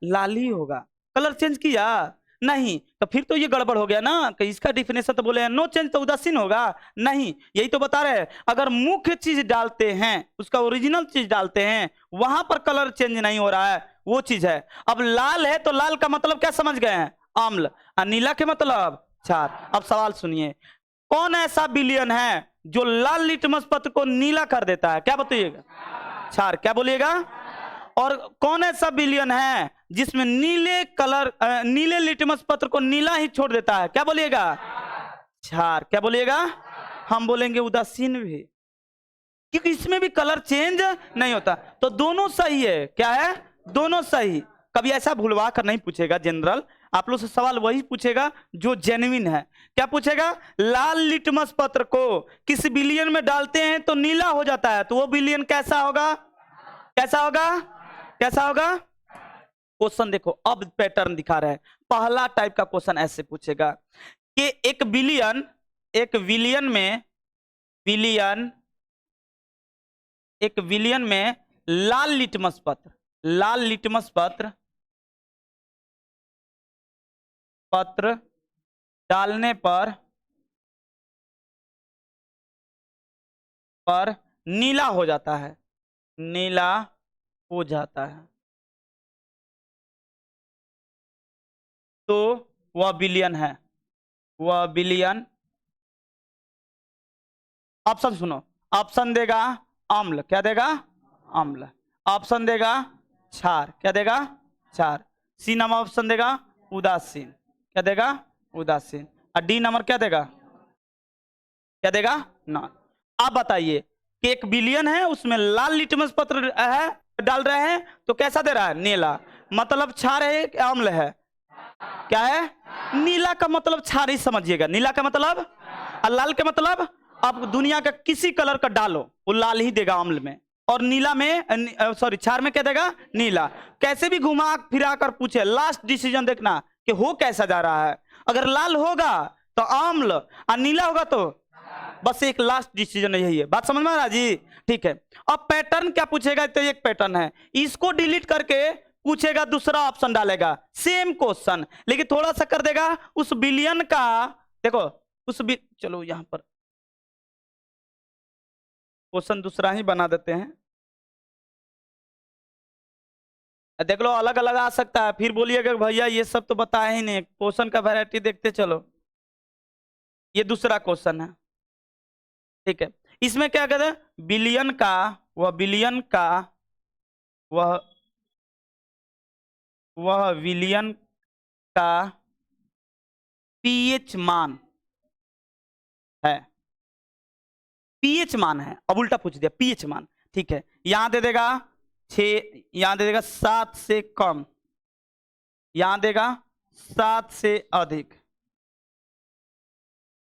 Speaker 1: लाल ही होगा। कलर चेंज किया नहीं, तो फिर तो ये गड़बड़ हो गया ना, कि इसका डिफिनेशन तो बोले नो चेंज, तो उदासीन होगा नहीं, यही तो बता रहे हैं। अगर मुख्य चीज डालते हैं, उसका ओरिजिनल चीज डालते हैं, वहां पर कलर चेंज नहीं हो रहा है, वो चीज है। अब लाल है तो लाल का मतलब क्या समझ गए हैं? अम्ल। और नीला के मतलब क्षार। अब सवाल सुनिए, कौन ऐसा बिलियन है जो लाल लिटमस पत्र को नीला कर देता है? क्या बताइएगा? क्षार। क्या बोलिएगा? और कौन ऐसा बिलियन है जिसमें नीले लिटमस पत्र को नीला ही छोड़ देता है? क्या बोलिएगा? क्षार। क्या बोलिएगा? हम बोलेंगे उदासीन भी, क्योंकि इसमें भी कलर चेंज नहीं होता। तो दोनों सही है। क्या है? दोनों सही। कभी ऐसा भूलवा कर नहीं पूछेगा जनरल, आप लोग से सवाल वही पूछेगा जो जेन्युइन है। क्या पूछेगा? लाल लिटमस पत्र को किस बिलियन में डालते हैं तो नीला हो जाता है, तो वो बिलियन कैसा होगा? कैसा होगा? कैसा होगा? क्वेश्चन देखो, अब पैटर्न दिखा रहा है। पहला टाइप का क्वेश्चन ऐसे पूछेगा कि एक बिलियन में लाल लिटमस पत्र डालने पर नीला हो जाता है, नीला हो जाता है, तो वह विलियन है, वह विलियन। ऑप्शन सुनो, ऑप्शन देगा अम्ल, क्या देगा? अम्ल। ऑप्शन देगा क्षार, क्या देगा? क्षार। सी नंबर ऑप्शन देगा उदासीन, क्या देगा? उदासीन। और डी नंबर क्या देगा? क्या देगा? नॉन। आप बताइए कि एक विलियन है, उसमें लाल लिटमस पत्र है, डाल रहे हैं तो कैसा दे रहा है? नीला। मतलब क्षार है कि अम्ल है? क्या है? नीला का मतलब क्षार ही समझिएगा, नीला का मतलब, और लाल का मतलब आप दुनिया का किसी कलर का डालो वो लाल ही देगा अम्ल में, और नीला में सॉरी क्षार में क्या देगा? नीला। कैसे भी घुमा फिरा कर पूछे, लास्ट डिसीजन देखना कि हो कैसा जा रहा है। अगर लाल होगा तो अम्ल, और नीला होगा तो बस एक लास्ट डिसीजन यही है। बात समझ में आ रहा जी? ठीक है। अब पैटर्न क्या पूछेगा? तो एक पैटर्न है, इसको डिलीट करके पूछेगा, दूसरा ऑप्शन डालेगा, सेम क्वेश्चन, लेकिन थोड़ा सा कर देगा उस बिलियन का। देखो चलो यहां पर क्वेश्चन दूसरा ही बना देते हैं। देख लो अलग अलग आ सकता है, फिर बोलिएगा भैया ये सब तो बताया ही नहीं, क्वेश्चन का वैरायटी देखते चलो। ये दूसरा क्वेश्चन है, ठीक है। इसमें क्या कहते हैं? बिलियन का, वह बिलियन का, वह विलियन का पीएच मान है, पीएच मान है। अब उल्टा पूछ दिया, पीएच मान, ठीक है। यहां दे देगा 6, यहां दे देगा 7 से कम, यहां देगा 7 से अधिक,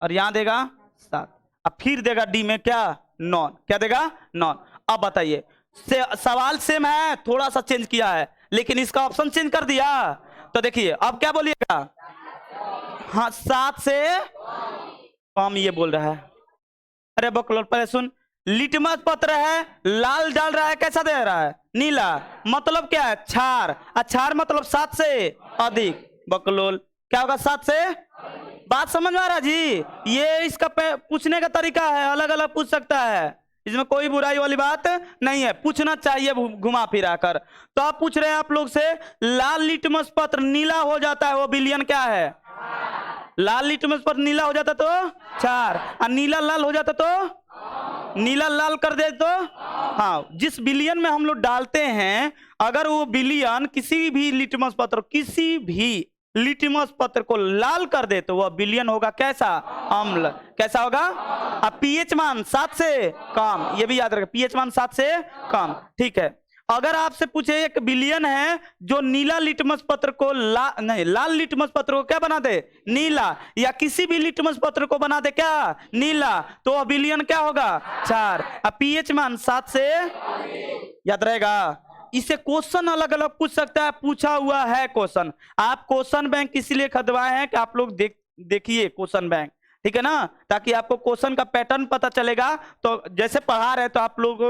Speaker 1: और यहां देगा 7। अब फिर देगा डी में क्या? नॉन, क्या देगा? नॉन। अब बताइए, सवाल सेम है, थोड़ा सा चेंज किया है, लेकिन इसका ऑप्शन चेंज कर दिया। तो देखिए अब क्या बोलिएगा? हाँ 7 से कम ये बोल रहा है। अरे बकलोल पहले सुन, लिटमस पत्र है, लाल डाल रहा है, कैसा दे रहा है? नीला। मतलब क्या है? क्षार। क्षार मतलब 7 से अधिक। बकलोल क्या होगा? 7 से। बात समझ में आ रहा जी? ये इसका पूछने का तरीका है, अलग अलग पूछ सकता है, इसमें कोई बुराई वाली बात नहीं है, पूछना चाहिए घुमा फिरा कर। तो आप पूछ रहे हैं आप लोग से, लाल लिटमस पत्र नीला हो जाता है, वो विलियन क्या है? लाल लिटमस पत्र नीला हो जाता तो क्षार, और नीला लाल हो जाता तो, नीला लाल कर दे तो, हाँ जिस विलियन में हम लोग डालते हैं, अगर वो विलियन किसी भी लिटमस पत्र, किसी भी लिटमस पत्र को लाल कर दे तो वह विलियन होगा कैसा? अम्ल। कैसा होगा? अब पीएच मान 7 से कम, ये भी याद रखें, पीएच मान 7 से कम, ठीक है। अगर आपसे पूछे एक विलियन है जो नीला लिटमस पत्र को लाल लिटमस पत्र को क्या बना दे? नीला, या किसी भी लिटमस पत्र को बना दे क्या? नीला, तो वह विलियन क्या होगा? 4। अब पीएच मान 7 से, याद रहेगा। इसे क्वेश्चन अलग अलग पूछ सकता है, पूछा हुआ है क्वेश्चन। आप क्वेश्चन बैंक इसीलिए खरीदवाए हैं कि आप लोग देखिए क्वेश्चन बैंक, ठीक है ना, ताकि आपको क्वेश्चन का पैटर्न पता चलेगा। तो जैसे पढ़ा रहे तो आप लोग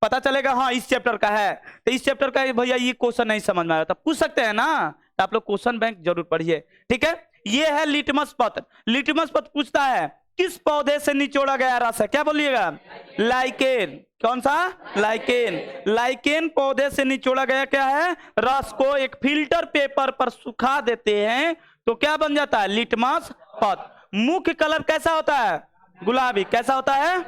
Speaker 1: पता चलेगा, हाँ इस चैप्टर का है, तो इस चैप्टर का भैया ये क्वेश्चन नहीं समझ में आ रहा था, पूछ सकते हैं ना। तो आप लोग क्वेश्चन बैंक जरूर पढ़िए, ठीक है। ये है लिटमस पत्र। लिटमस पत्र पूछता है किस पौधे से निचोड़ा गया रस है? क्या बोलिएगा? लाइकेन। कौन सा? लाइकेन। लाइकेन पौधे से निचोड़ा गया क्या है? रस को एक फिल्टर पेपर पर सुखा देते हैं तो क्या बन जाता है? लिटमस पत्र। मुख्य कलर कैसा होता है? गुलाबी। कैसा होता है?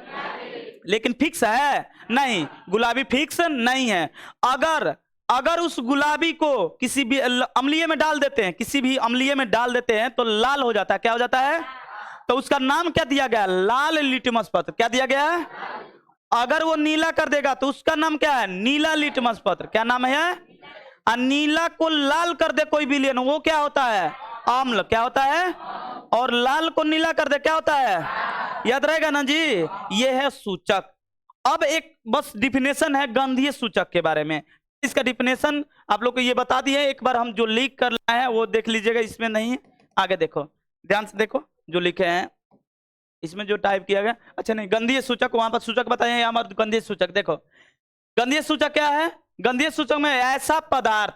Speaker 1: लेकिन फिक्स है नहीं, गुलाबी फिक्स नहीं है। अगर उस गुलाबी को किसी भी अम्लीय में डाल देते हैं, किसी भी अम्लीय में डाल देते हैं तो लाल हो जाता है। क्या हो जाता है? तो उसका नाम क्या दिया गया? लाल लिटमस पत्र। क्या दिया गया है? अगर वो नीला कर देगा तो उसका नाम क्या है? नीला लिटमस पत्र। क्या नाम है? और नीला को लाल कर दे कोई भी लेन, वो क्या होता है? अम्ल। क्या होता है? और लाल को नीला कर दे क्या होता है? याद रहेगा ना जी? ये है सूचक। अब एक बस डिफिनेशन है गंधीय सूचक के बारे में। इसका डिफिनेशन आप लोग को ये बता दिए, एक बार हम जो लिख कर लाए हैं वो देख लीजिएगा, इसमें नहीं है, आगे देखो, ध्यान से देखो जो लिखे हैं इसमें जो टाइप किया गया। अच्छा नहीं, गंधीय सूचक, वहां पर सूचक बताए, यहाँ पर गंधीय सूचक देखो। गंधीय सूचक क्या है? गंधीय सूचक में ऐसा पदार्थ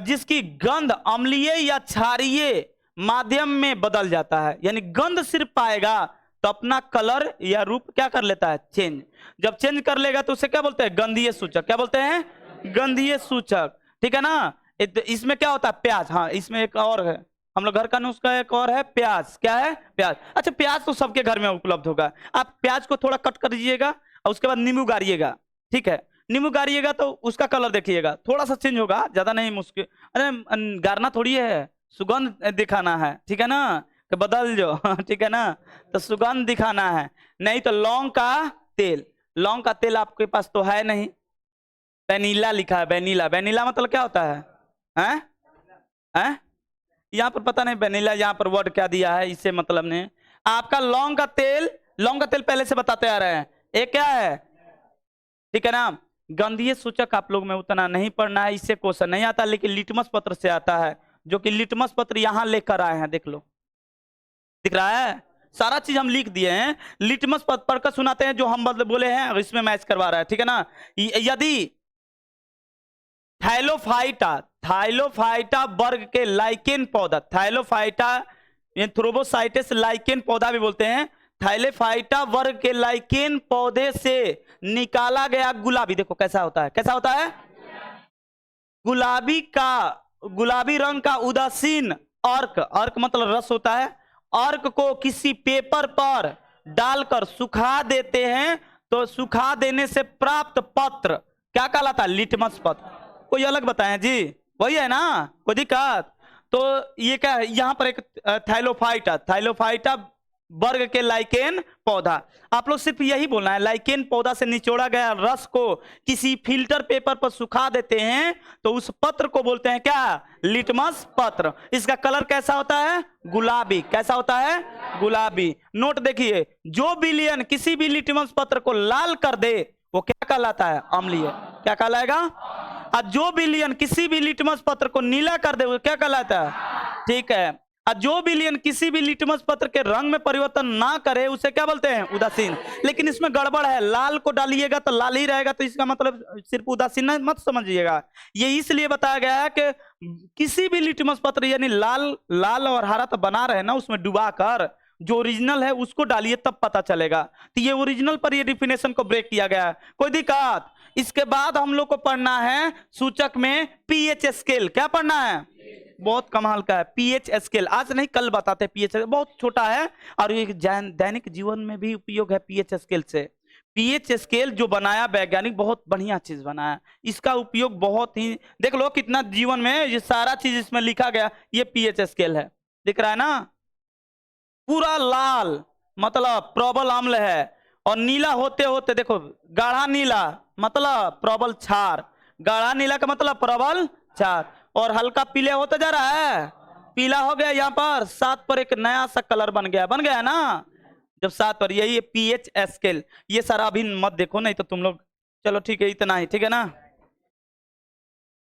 Speaker 1: जिसकी गंध अम्लीय या क्षारीय माध्यम में बदल जाता है, यानी गंध सिर्फ पाएगा तो अपना कलर या रूप क्या कर लेता है, चेंज। जब चेंज कर लेगा तो उसे क्या बोलते हैं, गंधीय सूचक। क्या बोलते हैं, गंधीय सूचक। ठीक है ना। इसमें क्या होता है, प्याज। हाँ, इसमें एक और है, हम लोग घर का नुस्खा एक और है, प्याज। क्या है, प्याज। अच्छा, प्याज तो सबके घर में उपलब्ध होगा। आप प्याज को थोड़ा कट कर दीजिएगा और उसके बाद नींबू गाड़िएगा। ठीक है, नींबू गाड़िएगा तो उसका कलर देखिएगा थोड़ा सा चेंज होगा, ज्यादा नहीं, मुश्किल। अरे गारना थोड़ी है, सुगंध दिखाना है। ठीक है ना, कि बदल जो ठीक है ना, तो सुगंध दिखाना है। नहीं तो लौंग का तेल, लौंग का तेल आपके पास तो है नहीं। वेनिला लिखा है, वेनिला। वेनिला मतलब क्या होता है, हैं हैं? यहाँ पर पता नहीं वेनिला यहाँ पर वर्ड क्या दिया है, इससे मतलब नहीं। आपका लौंग का तेल, लौंग का तेल पहले से बताते आ रहे हैं, एक क्या है, ठीक है ना। गंधीय सूचक आप लोग में उतना नहीं पढ़ना है, इससे क्वेश्चन नहीं आता, लेकिन लिटमस पत्र से आता है, जो कि लिटमस पत्र यहाँ लेकर आए हैं। देख लो, दिख रहा है, सारा चीज हम लिख दिए हैं। लिटमस पत्र पढ़कर सुनाते हैं जो हम बोले हैं, इसमें मैच करवा रहा है। ठीक है ना। यदि थाइलोफाइटा, थाइलोफाइटा वर्ग के लाइकेन पौधा, थाइलोफाइटा एंथ्रोबोसाइटस लाइकेन पौधा भी बोलते हैं, थाइलोफाइटा वर्ग के लाइकेन पौधे से निकाला गया गुलाबी, देखो कैसा होता है, कैसा होता है, गुलाबी का, गुलाबी रंग का उदासीन अर्क, अर्क मतलब रस होता है, अर्क को किसी पेपर पर डालकर सुखा देते हैं, तो सुखा देने से प्राप्त पत्र क्या कहलाता है, लिटमस पत्र। कोई अलग बताएं जी, वही है ना, कोई दिक्कत। तो ये क्या है, यहाँ पर एक थाइलोफाइटा, थाइलोफाइटा वर्ग के लाइकेन पौधा। आप लोग सिर्फ यही बोलना है, लाइकेन पौधा से निचोड़ा गया रस को किसी फिल्टर पेपर पर सुखा देते हैं, तो उस पत्र को बोलते हैं क्या, लिटमस पत्र। इसका कलर कैसा होता है, गुलाबी। कैसा होता है, गुलाबी। नोट देखिए, जो विलयन किसी भी लिटमस पत्र को लाल कर दे वो क्या कहलाता है, अम्लीय। क्या कहलाएगा, और जो विलयन किसी भी लिटमस पत्र को नीला कर दे वो क्या कहलाता है, ठीक है। और जो विलयन किसी भी लिटमस पत्र के रंग में परिवर्तन ना करे उसे क्या बोलते हैं, उदासीन। लेकिन इसमें गड़बड़ है, लाल को डालिएगा तो लाल ही रहेगा, तो इसका मतलब सिर्फ उदासीन मत समझिएगा। ये इसलिए बताया गया है कि किसी भी लिटमस पत्र यानी लाल, लाल और हरा तो बना रहे ना, उसमें डुबा कर जो ओरिजिनल है उसको डालिए तब पता चलेगा। तो ये ओरिजिनल पर ये डिफिनेशन को ब्रेक किया गया है। कोई दिक्कत। इसके बाद हम लोग को पढ़ना है सूचक में पीएच स्केल। क्या पढ़ना है, बहुत कमाल का है पीएच स्केल। आज नहीं कल बताते। पीएच बहुत छोटा है और ये दैनिक जीवन में भी उपयोग है पीएच स्केल से। पीएच स्केल जो बनाया वैज्ञानिक, बहुत बढ़िया चीज बनाया। इसका उपयोग बहुत ही, देख लो कितना जीवन में ये सारा चीज इसमें लिखा गया। ये पीएच स्केल है, दिख रहा है ना। पूरा लाल मतलब प्रबल अम्ल है, और नीला होते होते देखो गाढ़ा नीला मतलब प्रबल क्षार, गाढ़ा नीला का मतलब प्रबल क्षार, और हल्का पीले होता जा रहा है, पीला हो गया। यहाँ पर 7 पर एक नया सा कलर बन गया ना, जब 7 पर। यही पीएच स्केल। ये सारा अभी मत देखो, नहीं तो तुम लोग, चलो ठीक है, इतना ही, ठीक है ना।